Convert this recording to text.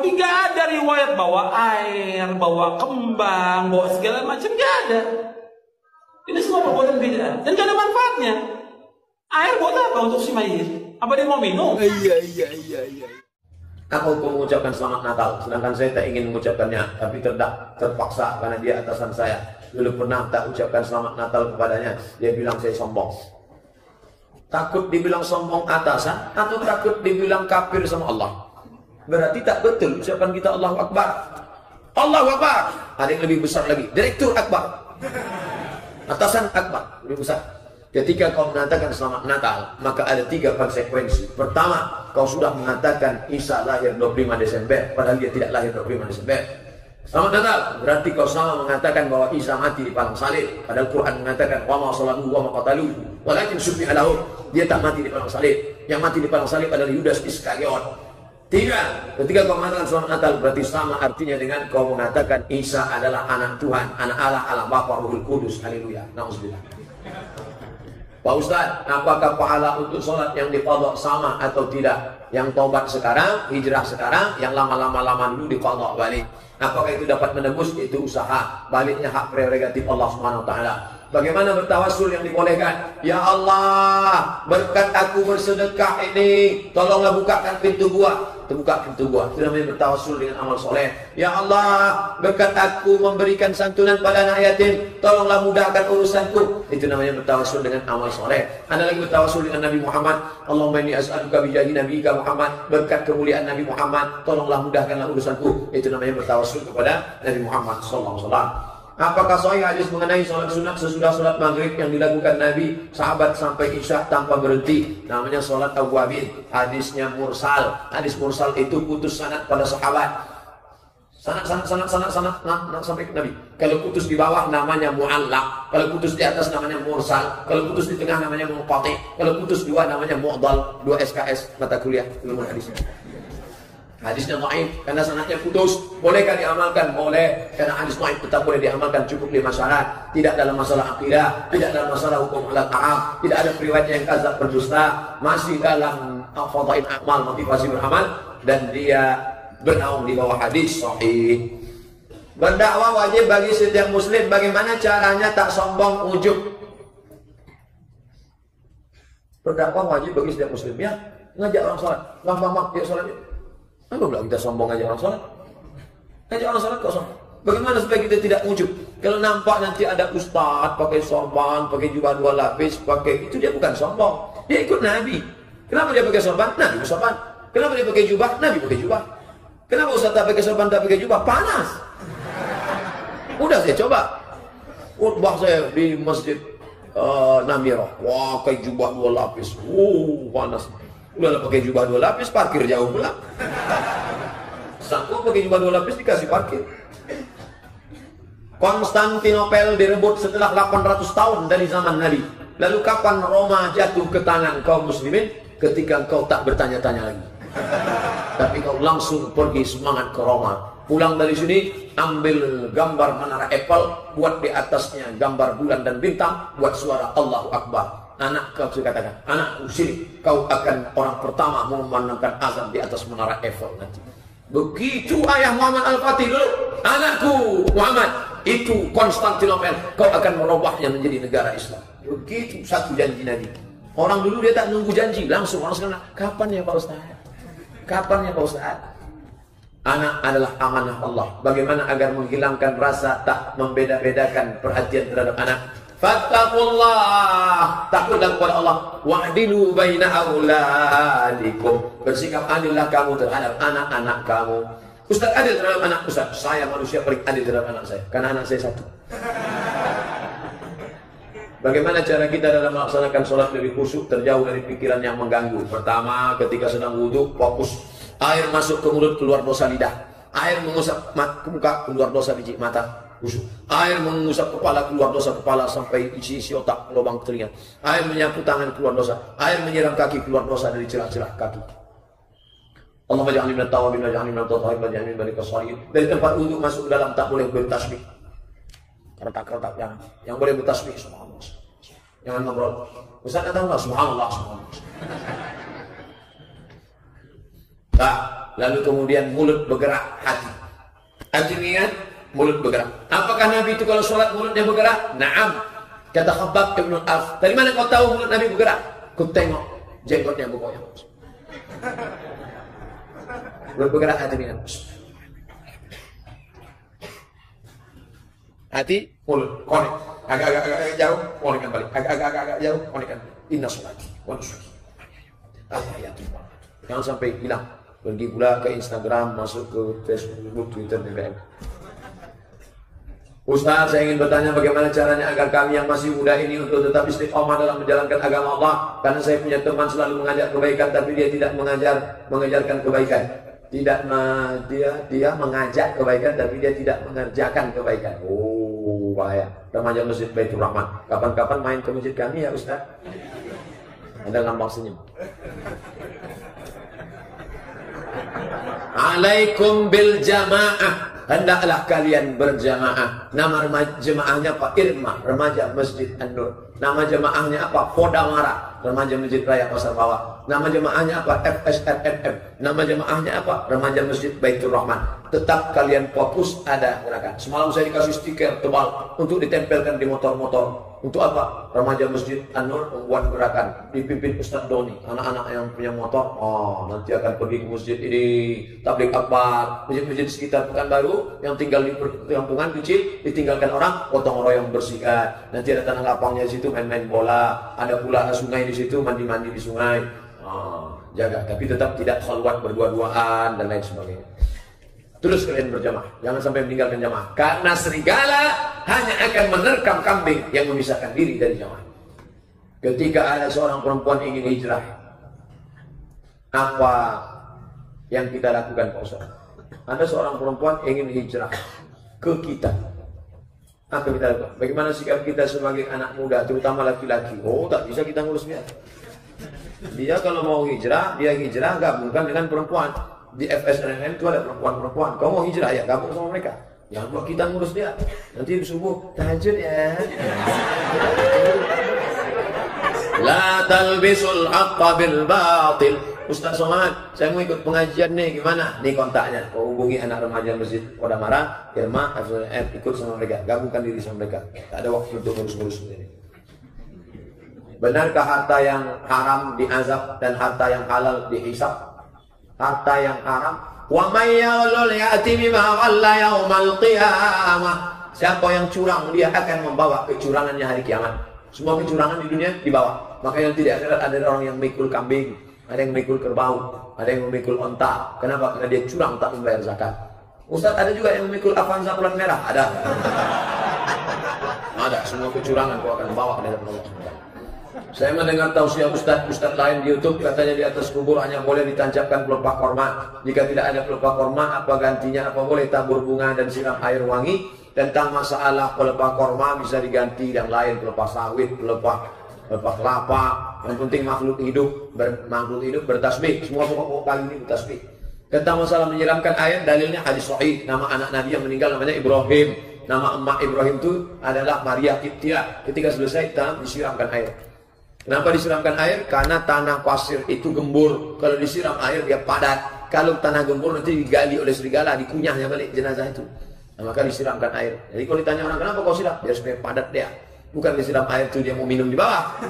Tapi nggak ada riwayat bawa air, bawa kembang, bawa segala macam, nggak ada. Ini semua perbuatan bid'ah dan nggak ada manfaatnya. Air buat apa untuk si mayit? Apa dia mau minum? Iya. Apa hukum mengucapkan selamat Natal? Sedangkan saya tak ingin mengucapkannya, tapi terpaksa karena dia atasan saya. Dulu pernah tak ucapkan selamat Natal kepadanya, dia bilang saya sombong. Takut dibilang sombong atasan atau takut dibilang kafir sama Allah? Berarti tak betul ucapan kita Allahu Akbar. Allahu Akbar. Ada yang lebih besar lagi, Direktur Akbar. Atasan Akbar, lebih besar. Ketika kau mengatakan selamat Natal, maka ada 3 konsekuensi. Pertama, kau sudah mengatakan Isa lahir 25 Desember, padahal dia tidak lahir 25 Desember. Selamat Natal, berarti kau sama mengatakan bahwa Isa mati di palang salib. Padahal Quran mengatakan wa ma salabu wa ma qatalu, walakin syubbiha lahu. Dia tak mati di palang salib. Yang mati di palang salib adalah Yudas Iskariot. 3, ketika kau mengatakan selamat Natal berarti sama artinya dengan kau mengatakan Isa adalah anak Tuhan, anak Allah, Allah Bapa Ruhul Kudus. Haleluya. Nauzubillah. Pak Ustaz, apakah pahala untuk sholat yang diqadha sama atau tidak? Yang tobat sekarang, hijrah sekarang, yang lama-lama dulu diqadha balik. Apakah itu dapat menembus? Itu usaha. Baliknya hak prerogatif Allah Subhanahu wa taala. Bagaimana bertawassul yang dibolehkan? Ya Allah, berkat aku bersedekah ini, tolonglah bukakan pintu gua. Terbuka pintu gua. Itu namanya bertawassul dengan amal soleh. Ya Allah, berkat aku memberikan santunan pada anak yatim, tolonglah mudahkan urusanku. Itu namanya bertawassul dengan amal soleh. Ada lagi bertawassul dengan Nabi Muhammad. Allahumma inni as'aluka bijahi nabiyika Muhammad, berkat kemuliaan Nabi Muhammad, tolonglah mudahkanlah urusanku. Itu namanya bertawassul kepada Nabi Muhammad sallallahu alaihi wasallam. Apakah sahih hadis mengenai sholat sunat sesudah sholat maghrib yang dilakukan Nabi sahabat sampai isya tanpa berhenti? Namanya sholat awwabin. Hadisnya mursal. Hadis mursal itu putus sanad pada sahabat. Sanad sampai ke Nabi. Kalau putus di bawah namanya mu'allaq. Kalau putus di atas namanya mursal. Kalau putus di tengah namanya munqati. Kalau putus 2 namanya mu'dal. 2 SKS mata kuliah ilmu hadis. Hadisnya dhaif karena sanadnya putus. Bolehkah diamalkan? Boleh. Karena hadis dhaif tetap boleh diamalkan, cukup 5 syarat. Tidak dalam masalah akidah, tidak dalam masalah hukum halal haram, tidak ada riwayat yang kadzab berdusta, masih dalam fadhail amal, motivasi beramal, dan dia bernaung di bawah hadis sahih. Berdakwah wajib bagi setiap muslim. Bagaimana caranya tak sombong ujub? Berdakwah wajib bagi setiap muslim ya. Ngajak orang salat. Bang, yuk salat yuk. Apa pula kita sombong aja orang sholat? Aja orang sholat kok sombong. Bagaimana supaya kita tidak ujub? Kalau nampak nanti ada ustaz pakai sorban, pakai jubah 2 lapis, pakai itu, dia bukan sombong. Dia ikut Nabi. Kenapa dia pakai sorban? Nabi pakai sorban. Kenapa dia pakai jubah? Nabi pakai jubah. Kenapa ustaz tak pakai sorban, tak pakai jubah? Panas. Udah saya coba. Khutbah saya di masjid Namirah. Wah, pakai jubah 2 lapis. Panas. Udah pakai jubah 2 lapis, parkir jauh pula. Satu pakai jubah 2 lapis dikasih parkir. Konstantinopel direbut setelah 800 tahun dari zaman Nabi. Lalu kapan Roma jatuh ke tangan kaum muslimin? Ketika kau tak bertanya-tanya lagi, tapi kau langsung pergi semangat ke Roma. Pulang dari sini, ambil gambar menara Eiffel, buat di atasnya gambar bulan dan bintang, buat suara Allahu Akbar. Anak kau katakan, anakku sini, kau akan orang pertama memandangkan azan di atas menara Eiffel nanti. Begitu ayah Muhammad Al-Fatih dulu, anakku Muhammad, itu Konstantinopel, kau akan merubahnya menjadi negara Islam. Begitu satu janji Nabi. Orang dulu dia tak nunggu janji, langsung orang sekarang, kapan ya Pak Ustaz? Kapan ya Pak Ustaz? Anak adalah amanah Allah. Bagaimana agar menghilangkan rasa tak membeda-bedakan perhatian terhadap anak? Fattaqullah, takutlah kepada Allah. Wa'dilu baina auladikum, bersikap adillah kamu terhadap anak-anak kamu. Ustaz adil terhadap anak Ustaz. Saya manusia paling adil terhadap anak saya, karena anak saya 1. Bagaimana cara kita dalam melaksanakan sholat lebih khusyuk, terjauh dari pikiran yang mengganggu? Pertama, ketika sedang wudhu, fokus. Air masuk ke mulut, keluar dosa lidah. Air mengusap muka, keluar dosa biji mata. Air mengusap kepala, keluar dosa kepala sampai isi otak, lubang telinga. Air menyapu tangan, keluar dosa. Air menyiram kaki, keluar dosa dari celah-celah kaki. Allahumma ja'alni minat tawabin, waj'alni minat tawabin, waj'alni minat shalihin. Dari tempat wudhu masuk ke dalam tak boleh bertasbih. Keretak-keretak jangan. Yang boleh bertasbih subhanallah. Jangan ngobrol. Ustaz kata Allah subhanallah, subhanallah. Tak. lalu kemudian mulut bergerak, hati. Hati ingat, mulut bergerak. Apakah Nabi itu kalau sholat mulutnya bergerak? Naam. Kata Khabbab Ibn Al-Arth, dari mana kau tahu mulut Nabi bergerak? Ku tengok jenggotnya bergoyang. Mulut bergerak, hati ingat. Hati, mulut, konek. Agak-agak jauh, konekkan balik. Agak-agak jauh, konekkan. Inna sholati wa nusuki. Ayatullah. Jangan sampai hilang. Pergi pula ke Instagram, masuk ke Facebook, Twitter, BBM. Ustaz, saya ingin bertanya bagaimana caranya agar kami yang masih muda ini untuk tetap istiqomah dalam menjalankan agama Allah. Karena saya punya teman selalu mengajak kebaikan, tapi dia tidak mengajarkan kebaikan. Dia mengajak kebaikan, tapi dia tidak mengerjakan kebaikan. Oh, bahaya. Remaja Masjid Baitur Rahman. Kapan-kapan main ke masjid kami ya Ustaz? Ada lambang senyum. Alaikum bil jamaah. Hendaklah kalian berjamaah. Nama jemaahnya apa? Irma, Remaja Masjid An-Nur. Nama jemaahnya apa? Podamara, Remaja Masjid Raya Pasar Bawah. Nama jemaahnya apa? FSRNM. Nama jemaahnya apa? Remaja Masjid Baitur Rahman. Tetap kalian fokus ada gerakan. Semalam saya dikasih stiker tebal untuk ditempelkan di motor-motor. Untuk apa? Remaja Masjid An-Nur membuat gerakan dipimpin Ustaz Doni. Anak-anak yang punya motor, nanti akan pergi ke masjid ini, tabligh akbar, masjid-masjid sekitar Pekanbaru yang tinggal di perkampungan kecil ditinggalkan orang, gotong royong bersihkan. Nanti ada tanah lapangnya di situ main-main bola, ada pula sungai di situ mandi-mandi di sungai. Jaga, tapi tetap tidak khalwat berdua-duaan dan lain sebagainya. Terus kalian berjamaah, jangan sampai meninggalkan jamaah. Karena serigala hanya akan menerkam kambing yang memisahkan diri dari jamaah. Ketika ada seorang perempuan ingin hijrah, apa yang kita lakukan Pak Ustaz? Ada seorang perempuan ingin hijrah ke kita. Apa kita lakukan? Bagaimana sikap kita sebagai anak muda, terutama laki-laki? Oh, tak bisa kita ngurus dia. Dia kalau mau hijrah, dia hijrah gabungkan dengan perempuan. Di FSRNM itu ada perempuan-perempuan. Kau mau hijrah ya, gabung sama mereka. Jangan buat kita ngurus dia. Nanti subuh tahajud ya. La talbisul haqqa bil batil. Ustaz Somad, saya mau ikut pengajian nih, gimana? Nih kontaknya. Kau hubungi anak remaja Masjid Podamara, Irma, FSRNM, ikut sama mereka. Gabungkan diri sama mereka. Tak ada waktu untuk ngurus-ngurus sendiri. Benarkah harta yang haram diazab dan harta yang halal dihisab? Harta yang haram, wa may yaghlul ya'ti bima ghalla yaumal qiyamah. Siapa yang curang, dia akan membawa kecurangannya hari kiamat. Semua kecurangan di dunia dibawa. Makanya tidak ada orang yang memikul kambing, ada yang memikul kerbau, ada yang memikul onta. Kenapa? Karena dia curang tak membayar zakat. Ustaz, ada juga yang memikul Avanza plat merah, ada. Ada, semua kecurangan kau akan bawa ke dalam Allah. Saya mendengar tausiah Ustaz lain di YouTube, katanya di atas kubur hanya boleh ditancapkan pelepah korma. Jika tidak ada pelepah korma, apa gantinya? Apa boleh tabur bunga dan siram air wangi? Tentang masalah pelepah korma bisa diganti yang lain, pelepah sawit, pelepah kelapa. Yang penting makhluk hidup bertasbih. Semua pokok kali ini bertasbih. Tentang masalah menyiramkan air, dalilnya hadis sahih. Nama anak Nabi yang meninggal namanya Ibrahim. Nama emak Ibrahim itu adalah Maria Kiptia. Ketika selesai, disiramkan air. Kenapa disiramkan air? Karena tanah pasir itu gembur. Kalau disiram air dia padat. Kalau tanah gembur nanti digali oleh serigala, dikunyahnya balik jenazah itu. Nah, maka disiramkan air. Jadi kalau ditanya orang, kenapa kau siram? Biar supaya padat dia. Bukan disiram air itu dia mau minum di bawah.